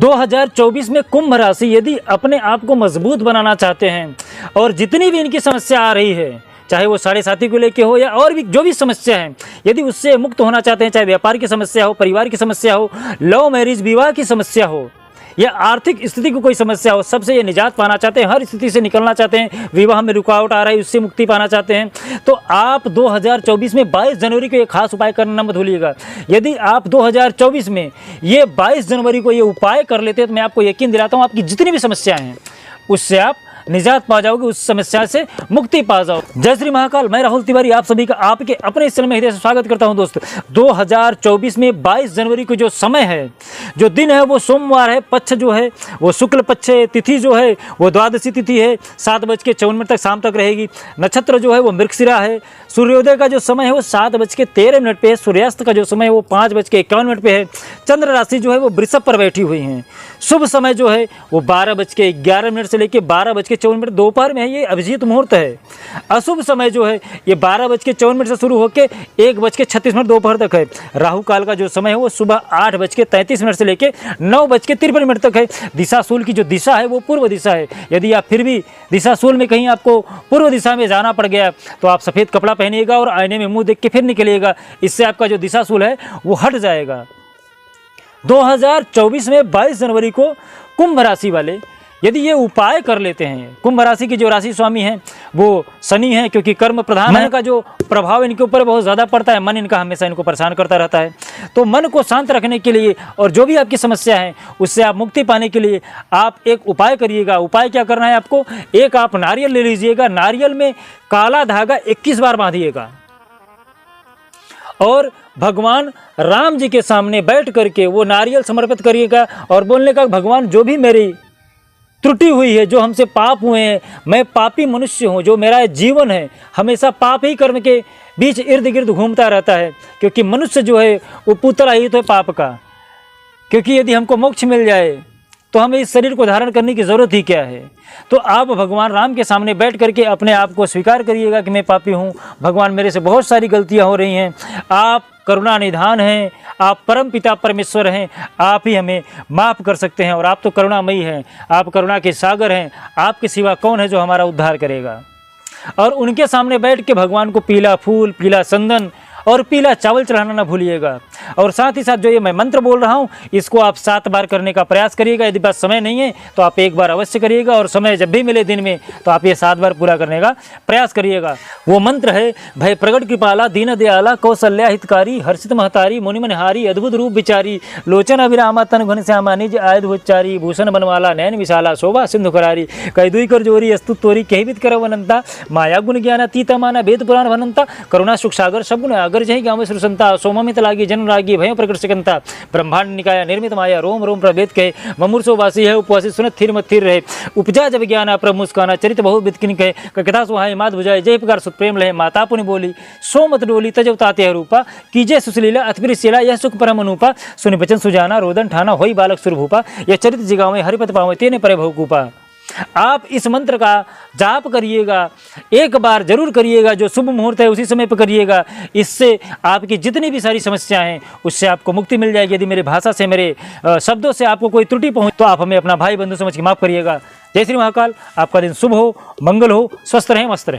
2024 में कुंभ राशि यदि अपने आप को मजबूत बनाना चाहते हैं और जितनी भी इनकी समस्या आ रही है, चाहे वो साढ़े साथी को लेके हो या और भी जो भी समस्या है, यदि उससे मुक्त होना चाहते हैं, चाहे व्यापार की समस्या हो, परिवार की समस्या हो, लव मैरिज विवाह की समस्या हो या आर्थिक स्थिति को कोई समस्या हो, सबसे ये निजात पाना चाहते हैं, हर स्थिति से निकलना चाहते हैं, विवाह में रुकावट आ रहा है उससे मुक्ति पाना चाहते हैं, तो आप 2024 में 22 जनवरी को ये खास उपाय करना मत भूलिएगा। यदि आप 2024 में ये 22 जनवरी को ये उपाय कर लेते हैं तो मैं आपको यकीन दिलाता हूँ आपकी जितनी भी समस्याएं हैं उससे आप निजात पा जाओगे, उस समस्या से मुक्ति पा जाओ। जय श्री महाकाल। मैं राहुल तिवारी आप सभी का आपके अपने इस चैनल में हृदय से स्वागत करता हूं। दोस्तों 2024 में 22 जनवरी को जो समय है, जो दिन है वो सोमवार है, पक्ष जो है वो शुक्ल पक्ष है, तिथि जो है वो द्वादशी तिथि है, 7:54 तक शाम तक रहेगी। नक्षत्र जो है वो मृगशिरा है। सूर्योदय का जो समय है वो 7:13 पे है। सूर्यास्त का जो समय है वो 5:51 पे है। चंद्र राशि जो है वो वृषभ पर बैठी हुई है। शुभ समय जो है वो 12:11 से लेकर 12:54 दोपहर में है, ये अभिजीत मुहूर्त है। अशुभ समय जो है ये 12:54 से शुरू होकर 1:36 दोपहर तक है। राहु काल का जो समय है वो सुबह 8:33 से लेकर 9:53 तक है। दिशाशूल की जो दिशा है वो पूर्व दिशा है। यदि आप फिर भी दिशाशूल में कहीं आपको पूर्व दिशा में जाना पड़ गया तो आप सफ़ेद कपड़ा पहनिएगा और आईने में मुंह देख के फिर निकलिएगा, इससे आपका जो दिशाशूल है वो हट जाएगा। 2024 में 22 जनवरी को कुंभ राशि वाले यदि ये उपाय कर लेते हैं, कुंभ राशि की जो राशि स्वामी हैं वो शनि है, क्योंकि कर्म प्रधान है का जो प्रभाव इनके ऊपर बहुत ज़्यादा पड़ता है, मन इनका हमेशा इनको परेशान करता रहता है। तो मन को शांत रखने के लिए और जो भी आपकी समस्या है उससे आप मुक्ति पाने के लिए आप एक उपाय करिएगा। उपाय क्या करना है आपको, एक आप नारियल ले लीजिएगा, नारियल में काला धागा 21 बार बांधिएगा और भगवान राम जी के सामने बैठ करके वो नारियल समर्पित करिएगा और बोलने का, भगवान जो भी मेरी त्रुटि हुई है, जो हमसे पाप हुए हैं, मैं पापी मनुष्य हूँ, जो मेरा जीवन है हमेशा पाप ही कर्म के बीच इर्द गिर्द घूमता रहता है, क्योंकि मनुष्य जो है वो पुतला ही तो है पाप का। क्योंकि यदि हमको मोक्ष मिल जाए तो हमें इस शरीर को धारण करने की ज़रूरत ही क्या है। तो आप भगवान राम के सामने बैठ करके अपने आप को स्वीकार करिएगा कि मैं पापी हूँ, भगवान मेरे से बहुत सारी गलतियाँ हो रही हैं, आप करुणा निधान हैं, आप परम पिता परमेश्वर हैं, आप ही हमें माफ़ कर सकते हैं और आप तो करुणामयी हैं, आप करुणा के सागर हैं, आपके सिवा कौन है जो हमारा उद्धार करेगा। और उनके सामने बैठ के भगवान को पीला फूल, पीला चंदन और पीला चावल चढ़ाना ना भूलिएगा। और साथ ही साथ जो ये मैं मंत्र बोल रहा हूँ इसको आप 7 बार करने का प्रयास करिएगा। यदि पास समय नहीं है तो आप 1 बार अवश्य करिएगा और समय जब भी मिले दिन में तो आप ये 7 बार पूरा करने का प्रयास करिएगा। वो मंत्र है, भय प्रगट कृपाला दीन दयाला कौशल्या हितकारी हर्षित महतारी मुनिमनहारी अद्भुत रूप विचारी लोचन अभिरामा तन घन श्यामा निज आयुधोच्चारी भूषण बनवाला नयन विशाला शोभा सिंधु करारी कैदुई कर जोरी अस्तु तोरी कहिबित कर वनंता माया गुण ज्ञान अतीता माना वेद पुराण वनंता करुणा सुख सागर सगुण आगर जय गाँव श्रुसंता सोममित लागी जन रागी भय प्रकट सिकंता ब्रह्मांड निकाया निर्मित माया रोम रोम प्रवेद कहे ममूर्षो वासी है उपवासी सुनत थिर मत थिर रहे उपजा जब ज्ञान प्रभ मुस्काना चरित बहु बितकिन कहे कथा सुहाय मात भुजाए जय प्रकार सुत प्रेम लहे माता पुनि बोली सो मत डोली तजव ताते रूपा कीजे सुशीला अतिप्र शिला यह सुख परम अनुपा सुनि बचन सुजाना रोदन ठाना होई बालक सुरभूपा यह चरित जिगावे हरिपत पावे तेने परे भवकूपा। आप इस मंत्र का जाप करिएगा, एक बार जरूर करिएगा, जो शुभ मुहूर्त है उसी समय पर करिएगा। इससे आपकी जितनी भी सारी समस्याएं हैं उससे आपको मुक्ति मिल जाएगी। यदि मेरे भाषा से, मेरे शब्दों से आपको कोई त्रुटि पहुंचे तो आप हमें अपना भाई बंधु समझ के माफ़ करिएगा। जय श्री महाकाल। आपका दिन शुभ हो, मंगल हो, स्वस्थ रहें, मस्त रहें।